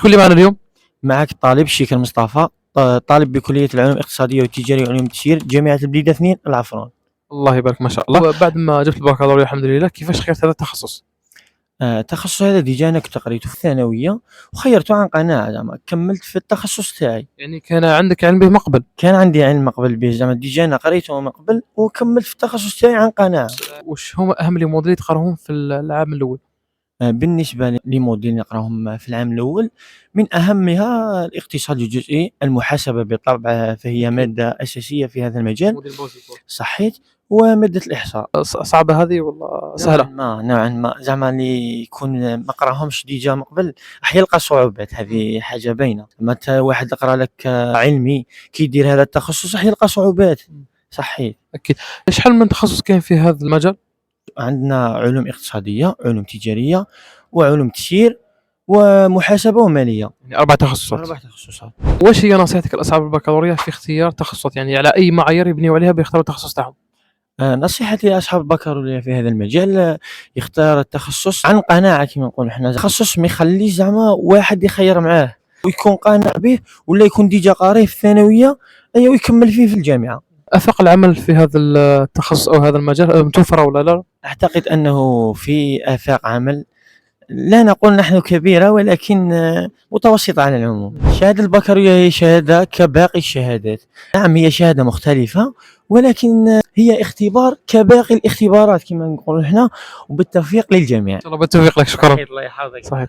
شكون اللي معنا اليوم؟ معك الطالب الشيخ المصطفى، طالب بكلية العلوم الاقتصادية والتجارية وعلوم التسيير جامعة البليدة 2 العفران. الله يبارك ما شاء الله. وبعد ما جبت البكالوريا الحمد لله، كيفاش خيرت هذا التخصص؟ التخصص هذا ديجا أنا كنت قريته في الثانوية وخيرته عن قناعة، زعما كملت في التخصص تاعي. يعني كان عندك علم به من قبل؟ كان عندي علم قبل به، زعما ديجا أنا قريته من قبل وكملت في التخصص تاعي عن قناعة. واش هما أهم لي موديل تقراهم في العام الأول؟ بالنسبة لي موديل نقراهم في العام الأول من أهمها الاقتصاد الجزئي، المحاسبة بالطبع فهي مادة أساسية في هذا المجال. موديل بسيط. صحيت. ومادة الإحصاء صعبة هذه ولا سهلة؟ نوعا ما زعما اللي يكون ما قراهمش ديجا من قبل راح يلقى صعوبات، هذه حاجة باينة. متى واحد يقرا لك علمي كي يدير هذا التخصص راح يلقى صعوبات. صحيح. أكيد. شحال من تخصص كاين في هذا المجال؟ عندنا علوم اقتصادية، علوم تجارية، وعلوم تسيير، ومحاسبة ومالية. يعني 4 تخصصات. 4 تخصصات. واش هي نصيحتك لأصحاب البكالوريا في اختيار تخصصات؟ يعني على أي معايير يبنيوا عليها بيختاروا التخصص تاعهم؟ نصيحتي لأصحاب البكالوريا في هذا المجال يختار التخصص عن قناعة كما نقولوا حنا، تخصص ما يخليش زعما واحد يخير معاه ويكون قانع به ولا يكون ديجا قاريه في الثانوية ويكمل فيه في الجامعة. آفاق العمل في هذا التخصص أو هذا المجال متوفرة ولا لا؟ أعتقد أنه في آفاق عمل، لا نقول نحن كبيرة ولكن متوسطة على العموم. شهادة البكالوريا هي شهادة كباقي الشهادات، نعم هي شهادة مختلفة ولكن هي اختبار كباقي الاختبارات كما نقول نحن، وبالتوفيق للجميع. الله بالتوفيق لك، شكرا. الله يحفظك. صحيح.